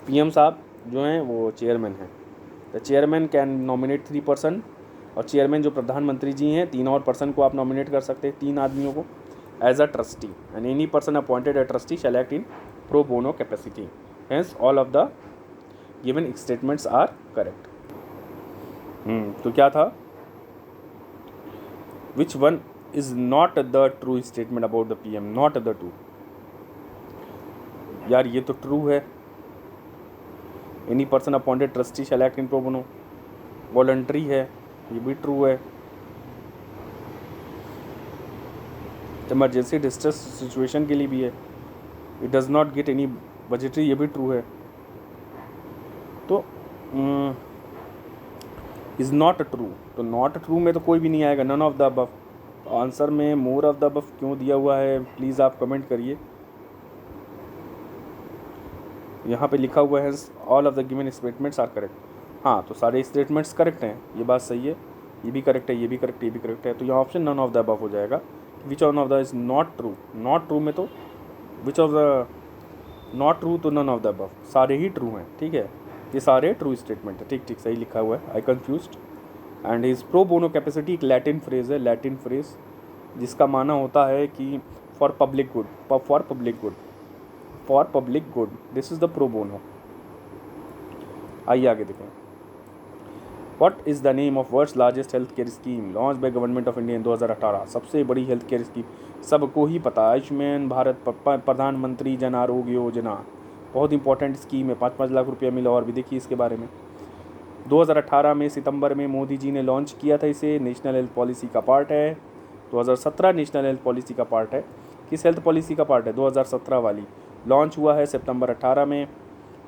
[SPEAKER 1] PM साहब जो हैं वो चेयरमैन हैं। The chairman can nominate 3 person, और चेयरमैन जो प्रधानमंत्री जी हैं 3 और पर्सन को आप नॉमिनेट कर सकते हैं, 3 आदमियों को as a trustee, and any person appointed a trustee shall act in pro bono capacity, hence all of the given statements are correct. तो क्या था? Which one is not the true statement about the PM? Not the true, यार ये तो true है। Any person appointed trustee shall act in pro bono, voluntary है, ये भी ट्रू है। इमरजेंसी डिस्ट्रेस सिचुएशन के लिए भी है। It does not get any budgetary, ये भी ट्रू है। तो इज़ नॉट ट्रू, तो नॉट ट्रू में तो कोई भी नहीं आएगा, none of the above. Answer में मोर ऑफ द अबव क्यों दिया हुआ है, प्लीज़ आप कमेंट करिए। यहाँ पे लिखा हुआ है all of the given statements are correct. हाँ, तो सारे स्टेटमेंट्स करेक्ट हैं, ये बात सही है, ये भी करेक्ट है, ये भी करेक्ट है, ये भी करेक्ट है। तो यहाँ option none of the above हो जाएगा। Which on of the is not true? Not true में तो which of the not true, तो नन ऑफ द अबव, सारे ही ट्रू हैं, ठीक है। ये सारे ट्रू स्टेटमेंट है। ठीक ठीक सही लिखा हुआ है, I confused. And his pro bono capacity एक लैटिन फ्रेज है, लैटिन फ्रेज जिसका माना होता है कि for public good, for public good, for public good, this is the pro bono. आइए आगे देखें। What is the name of world's largest health care scheme launch by government of India in 2018? सबसे बड़ी हेल्थ केयर स्कीम सबको ही पता है, आयुष्मान भारत प्रधानमंत्री जन आरोग्य योजना, बहुत इंपॉर्टेंट स्कीम है, 5-5 लाख रुपया मिला। और भी देखिए इसके बारे में 2018 में सितंबर में मोदी जी ने लॉन्च किया था इसे, नेशनल हेल्थ पॉलिसी का पार्ट है। 2017 नेशनल हेल्थ पॉलिसी का पार्ट है। किस हेल्थ पॉलिसी का पार्ट है? 2017 वाली। लॉन्च हुआ है सितंबर 18 में।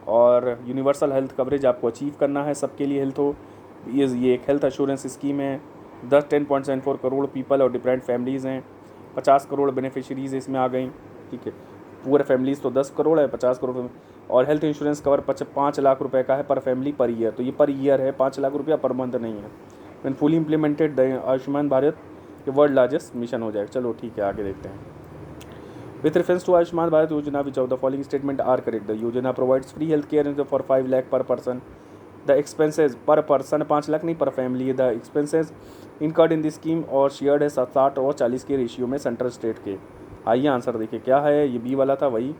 [SPEAKER 1] और यूनिवर्सल हेल्थ कवरेज आपको अचीव करना है, सबके लिए हेल्थ हो। ये एक हेल्थ एश्योरेंस स्कीम है। 10.74 करोड़ पीपल और डिफरेंट फैमिलीज़ हैं, 50 करोड़ बेनिफिशरीज इसमें आ गई। ठीक है, पूरे फैमिलीज़ तो 10 करोड़ है, 50 करोड़। और हेल्थ इंश्योरेंस कवर 5 लाख रुपए का है पर फैमिली पर ईयर। तो ये पर ईयर है, 5 लाख रुपया पर मंथ नहीं है। When fully implemented Ayushman Bharat ये वर्ल्ड लार्जेस्ट मिशन हो जाएगा। चलो ठीक है, आगे देखते हैं। With reference to Ayushman Bharat Yojana which of the following statement are correct? The Yojana provides free health care for 5 lakh per person. The expenses per person 5 lakh नहीं, per family. The expenses incurred in this scheme और शेयर्ड है 60 और 40 के ratio में central state के। आइए answer देखिए क्या है। ये बी वाला था वही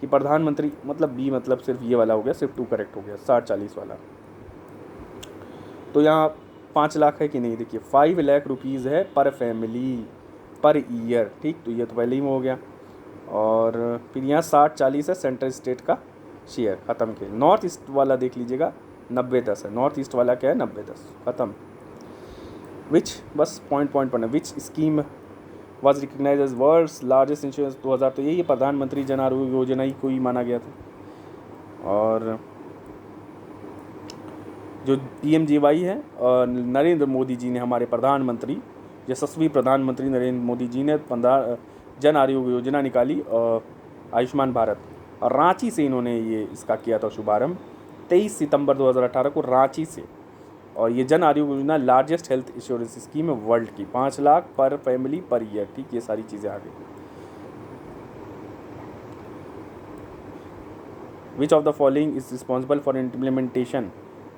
[SPEAKER 1] कि प्रधानमंत्री, मतलब बी मतलब सिर्फ ये वाला हो गया, सिर्फ 2 करेक्ट हो गया, 60-40 वाला। तो यहाँ 5 लाख है कि नहीं, देखिए 5 लाख रुपीज़ है पर फैमिली पर ईयर। ठीक, तो ये तो पहले ही में हो गया। और फिर यहाँ 60-40 है सेंट्रल स्टेट का शेयर, ख़त्म के। नॉर्थ ईस्ट वाला देख लीजिएगा 90-10 है। नॉर्थ ईस्ट वाला क्या है? 90-10, ख़त्म। विच, बस पॉइंट पढ़ना। Which scheme was recognise as world's largest insurance 2000? तो यही प्रधानमंत्री जन आरोग्य योजना ही को ही माना गया था। और जो PMJY है, नरेंद्र मोदी जी ने, हमारे प्रधानमंत्री, यशस्वी प्रधानमंत्री नरेंद्र मोदी जी ने जन आरोग्य योजना निकाली, आयुष्मान भारत। और रांची से इन्होंने ये इसका किया था शुभारंभ 23 सितंबर 2018 को, रांची से। और ये Jan Arogya Yojana largest health insurance scheme है वर्ल्ड की, 5 लाख पर फैमिली पर ईयर। ठीक, ये सारी चीज़ें आ गई। विच of the following is responsible for implementation?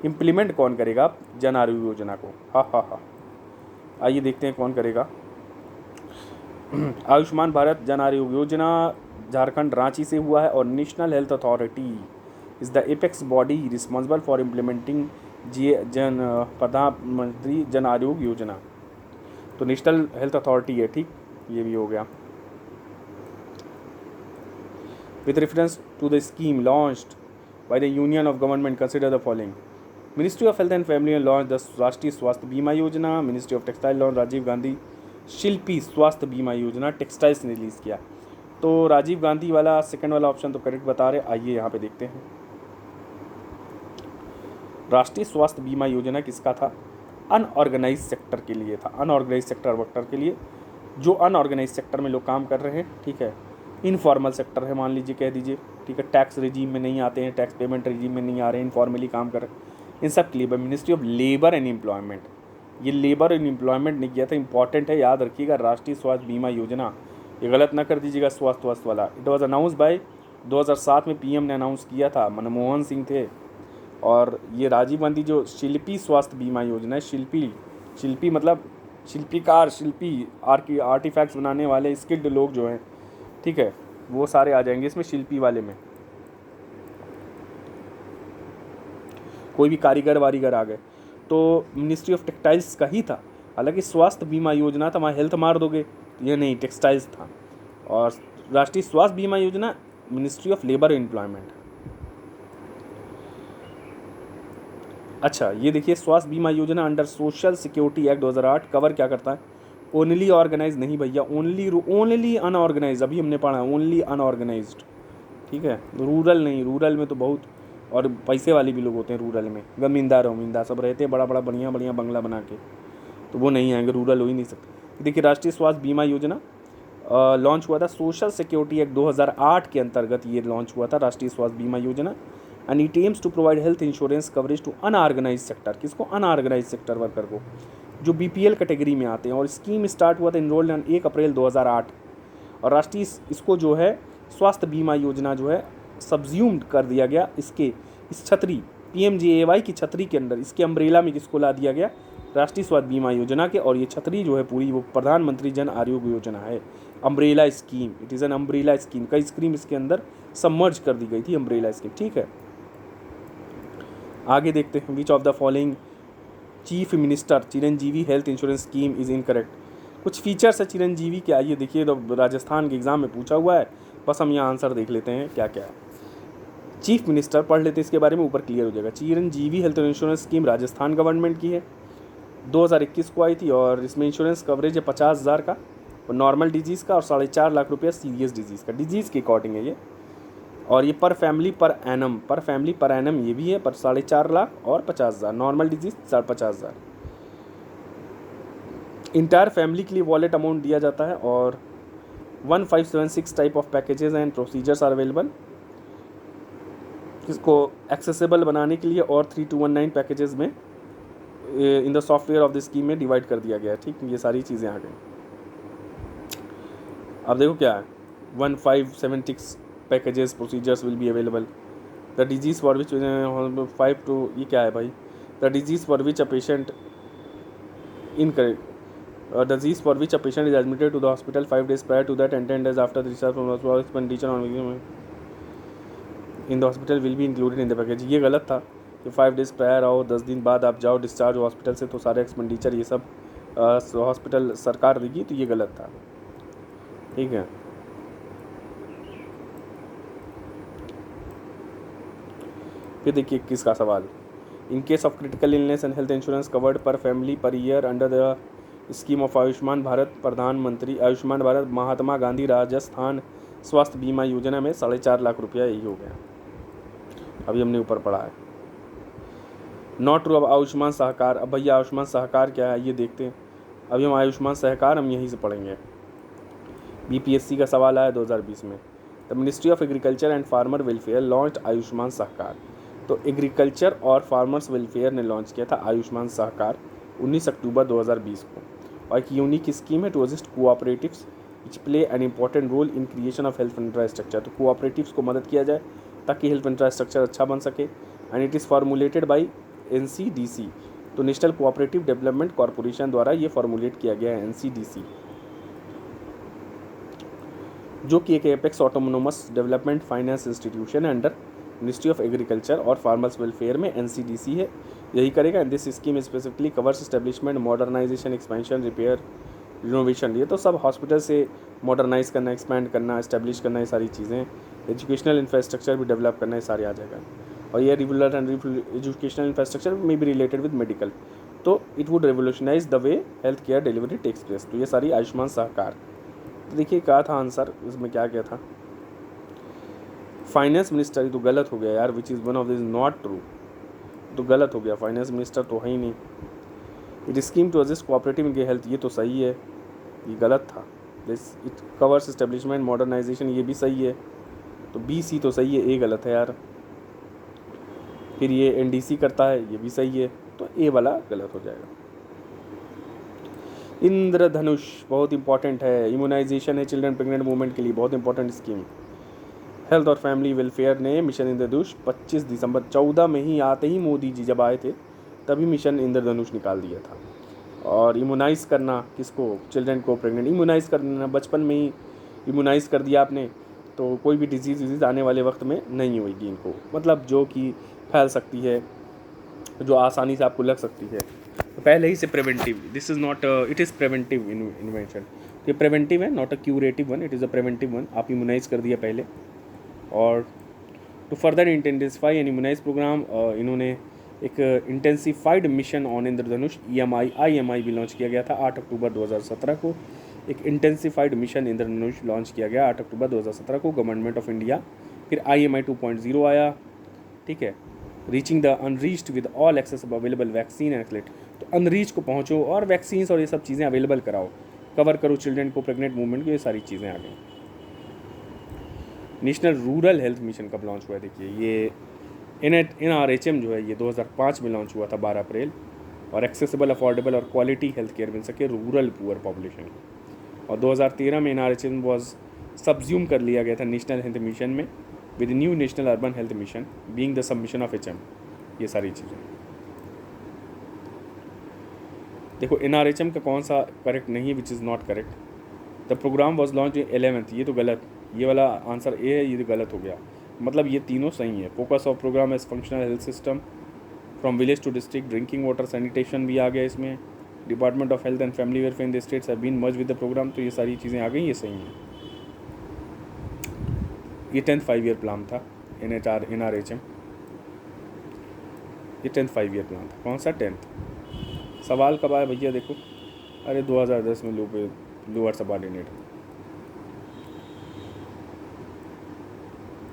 [SPEAKER 1] Implement कौन करेगा जन आरोग्य योजना को? हा। आइए देखते हैं कौन करेगा। आयुष्मान भारत जन आरोग्य योजना झारखंड रांची से हुआ है। और national health authority is the apex body responsible for implementing प्रधानमंत्री जन आरोग्य योजना। तो नेशनल हेल्थ अथॉरिटी है। ठीक, ये भी हो गया। With reference to the scheme launched by the union of government consider the following? Ministry of health and family launch the Rashtriya Swasthya Bima Yojana. Ministry of textile launch Rajiv Gandhi Shilpi Swasthya Bima योजना, textiles ने रिलीज़ किया। तो राजीव गांधी वाला सेकंड वाला ऑप्शन तो करेक्ट बता रहे। आइए यहाँ पे देखते हैं। राष्ट्रीय स्वास्थ्य बीमा योजना किसका था? अनऑर्गेनाइज सेक्टर के लिए था, अनऑर्गेनाइज सेक्टर वर्कर के लिए, जो अनऑर्गेनाइज सेक्टर में लोग काम कर रहे हैं। ठीक है, इनफॉर्मल सेक्टर है, मान लीजिए, कह दीजिए। ठीक है, टैक्स रिजीम में नहीं आते हैं, टैक्स पेमेंट रिजीम में नहीं आ रहे हैं, इनफॉर्मली काम कर रहे हैं, इन सब के लिए। Ministry of labour and employment, ये लेबर एंड एम्प्लॉयमेंट ने किया था। इंपॉर्टेंट है, याद रखिएगा। राष्ट्रीय स्वास्थ्य बीमा योजना, ये गलत ना कर दीजिएगा, स्वास्थ्य वाला। इट वॉज अनाउंस बाय 2007 में PM ने अनाउंस किया था, मनमोहन सिंह थे। और ये राजीव गांधी जो शिल्पी स्वास्थ्य बीमा योजना है, शिल्पी मतलब शिल्पीकार, शिल्पी आर्टिफैक्ट्स बनाने वाले स्किल्ड लोग जो हैं, ठीक है, वो सारे आ जाएंगे इसमें, शिल्पी वाले में। कोई भी कारीगर वारीगर आ गए तो मिनिस्ट्री ऑफ टेक्सटाइल्स का ही था। हालांकि स्वास्थ्य बीमा योजना था, वहाँ हेल्थ मार दोगे, ये नहीं, टेक्सटाइल्स था। और राष्ट्रीय Swasthya Bima Yojana ministry of labour employment. अच्छा, ये देखिए, स्वास्थ्य बीमा योजना under social security act 2008 cover क्या करता है? ओनली ऑर्गेनाइज नहीं भैया, ओनली अनऑर्गेनाइज, अभी हमने पढ़ा, ओनली अनऑर्गेनाइज्ड। ठीक है, रूरल नहीं, रूरल में तो बहुत और पैसे वाले भी लोग होते हैं रूरल में, जमींदार सब रहते हैं, बड़ा बढ़िया बंगला बना के, तो वो नहीं आएंगे, रूरल हो ही नहीं सकते। देखिए, राष्ट्रीय स्वास्थ्य बीमा योजना लॉन्च हुआ था सोशल सिक्योरिटी एक्ट 2008 के अंतर्गत, ये लॉन्च हुआ था राष्ट्रीय Swasthya Bima Yojana. And it aims to provide health insurance coverage to unorganise sector. किसको? अनऑर्गेनाइज सेक्टर वर्कर को, जो BPL कैटेगरी में आते हैं। और स्कीम स्टार्ट हुआ था, इनरोल्ड 1 अप्रैल 2008। और राष्ट्रीय इसको जो है स्वास्थ्य बीमा योजना जो है सब्ज्यूम्ड कर दिया गया, इसके इस छतरी PMJAY की छतरी के अंदर, इसके अम्ब्रेला में किसको ला दिया गया? राष्ट्रीय स्वास्थ्य बीमा योजना के। और ये छतरी जो है पूरी वो प्रधानमंत्री जन आरोग्य योजना है, umbrella scheme. It is an umbrella scheme. कई स्कीम इसके अंदर सबमर्ज कर दी गई थी, अम्ब्रेला स्कीम। ठीक है, आगे देखते हैं। Which of the following chief minister Chiranjeevi health insurance scheme is incorrect. कुछ फीचर्स है चिरंजीवी के, आइए देखिए। तो राजस्थान के एग्जाम में पूछा हुआ है, बस हम यहाँ आंसर देख लेते हैं क्या क्या है। चीफ मिनिस्टर पढ़ लेते हैं इसके बारे में, ऊपर क्लियर हो जाएगा। Chiranjeevi health insurance scheme Rajasthan government की है, 2021 को आई थी। और इसमें इंश्योरेंस कवरेज है 50,000 का और नॉर्मल डिजीज़ का, और 4.5 लाख रुपया सीरियस डिजीज़ का। डिजीज़ के अकॉर्डिंग है ये। और ये पर फैमिली पर एनम ये भी है, पर 4.5 लाख और 50,000। Normal disease 50,000। इंटायर फैमिली के लिए वॉलेट अमाउंट दिया जाता है। और 1576 type of packages and procedures are available. इसको एक्सेसिबल बनाने के लिए और 3219 पैकेजेस में in the software of the scheme में डिवाइड कर दिया गया है। ठीक, ये सारी चीज़ें आ गई। अब देखो क्या है, 1576 packages procedures will be available. The disease for which 5 to, ये क्या है भाई? The disease for which a patient disease for which a patient is admitted to the hospital 5 days prior to that and 10 days after the discharge from the hospital expenditure on in the hospital will be included in the package। ये गलत था कि 5 days prior आओ, 10 दिन बाद आप जाओ discharge हो हॉस्पिटल से, तो सारे एक्सपेंडिचर ये सब हॉस्पिटल सरकार देगी, तो ये गलत था। ठीक है, फिर देखिए 21 का सवाल। In case of critical illness and health insurance covered per family per year under the scheme of Ayushman Bharat, Pradhanmantri Ayushman Bharat Mahatma Gandhi Rajasthan स्वास्थ्य बीमा योजना में 4.5 लाख रुपया यही हो गया। अभी हमने ऊपर पढ़ा है। Not true. अब आयुष्मान सहकार, अब भैया आयुष्मान सहकार क्या है ये देखते हैं। अभी हम आयुष्मान सहकार हम यहीं से पढ़ेंगे। BPSC का सवाल आया 2020 में। The ministry of agriculture and farmer welfare launch Ayushman Sahakar. तो एग्रीकल्चर और फार्मर्स वेलफेयर ने लॉन्च किया था आयुष्मान सहकार 19 अक्टूबर 2020 को। और एक यूनिक स्कीम है to assist cooperatives which play an important role in creation of health infrastructure. तो कोऑपरेटिव्स को मदद किया जाए ताकि हेल्थ इंफ्रास्ट्रक्चर अच्छा बन सके। And it is formulated by NCDC। तो नेशनल कोऑपरेटिव डेवलपमेंट कॉरपोरेशन द्वारा ये फॉर्मुलेट किया गया है, NCDC, जो कि एक apex autonomous development finance institution है अंडर मिनिस्ट्री ऑफ एग्रीकल्चर और फार्मर्स वेलफेयर में। NCDC है, यही करेगा। And this scheme specifically covers establishment, modernisation, expansion, repair, renovation. ये तो सब हॉस्पिटल से मॉडर्नाइज करना, एक्सपैंड करना, एस्टेब्लिश करना, ये सारी चीज़ें। एजुकेशनल इंफ्रास्ट्रक्चर भी डेवलप करना, ये सारे आ जाएगा। और ये रेगुलर एंड एजुकेशनल इंफ्रास्ट्रक्चर में भी रिलेटेड विद मेडिकल। तो it would revolutionise the way health care delivery takes place. तो ये सारी आयुष्मान सहकार। तो देखिए क्या था आंसर, इसमें क्या क्या था। फाइनेंस मिनिस्टर, ये तो गलत हो गया यार, which is one of this not true. तो गलत हो गया, फाइनेंस मिनिस्टर तो है ही नहीं। It scheme to assist cooperative in health, ये तो सही है, ये गलत था। This it covers establishment modernisation, ये भी सही है। तो BC तो सही है, A गलत है यार। फिर ये NDC करता है, ये भी सही है, तो A वाला गलत हो जाएगा। इंद्रधनुष बहुत इंपॉर्टेंट है, इम्यूनाइजेशन है चिल्ड्रन प्रेग्नेंट वुमेन के लिए, बहुत इंपॉर्टेंट स्कीम। हेल्थ और फैमिली वेलफेयर ने मिशन इंद्रधनुष 25 दिसंबर 14 में ही आते ही मोदी जी जब आए थे तभी मिशन इंद्रधनुष निकाल दिया था। और इम्यूनाइज़ करना किसको? चिल्ड्रन को प्रेग्नेंट इम्यूनाइज़ करना, बचपन में ही इम्यूनाइज़ कर दिया आपने तो कोई भी डिजीज़ आने वाले वक्त में नहीं होगी इनको, मतलब जो कि फैल सकती है, जो आसानी से आपको लग सकती है। तो पहले ही से preventive, this is not, it is preventive invention. ये प्रिवेंटिव है, not a curative one, it is a preventive one. आप इम्यूनाइज़ कर दिया पहले। और to further intensify an immunise programme, इन्होंने एक intensified mission on Indradhanush IMI भी लॉन्च किया गया था 8 अक्टूबर 2017 को। एक इंटेंसिफाइड मिशन इंद्रधनुष लॉन्च किया गया 8 अक्टूबर 2017 को, गवर्नमेंट ऑफ इंडिया। फिर IMI 2.0 आया, ठीक है। Reaching the unreached with all access available vaccine and athlete. तो अनरीच को पहुँचो और वैक्सीन्स और ये सब चीज़ें अवेलेबल कराओ, कवर करो चिल्ड्रन को, प्रेग्नेंट वूमेन को, ये सारी चीज़ें आ गई। नेशनल रूरल हेल्थ मिशन कब लॉन्च हुआ है? देखिए ये NRHM जो है ये 2005 में लॉन्च हुआ था 12 अप्रैल। और एक्सेसिबल, अफोर्डेबल और क्वालिटी हेल्थ केयर मिल सके रूरल पुअर पॉपुलेशन को। और 2013 में NRHM वॉज सब्ज्यूम कर लिया गया था नेशनल हेल्थ मिशन में with new national urban health mission being the submission of HM। ये सारी चीज़ें। देखो NRHM का कौन सा करेक्ट नहीं है, which is not correct. The programme was launch in 11th, ये तो गलत, ये वाला आंसर ए है, ये तो गलत हो गया, मतलब ये तीनों सही है। Focus of programme as functional health system from village to district, drinking water sanitation भी आ गया इसमें। Department of health and family welfare in the states have been merge with the programme, तो ये सारी चीज़ें आ गई, ये सही हैं। ये 10th 5 ईयर प्लान था NRHM, ये 10th 5 ईयर प्लान था। कौन सा 10th? सवाल कब आया भैया देखो, अरे 2010 में लोअर सबऑर्डिनेट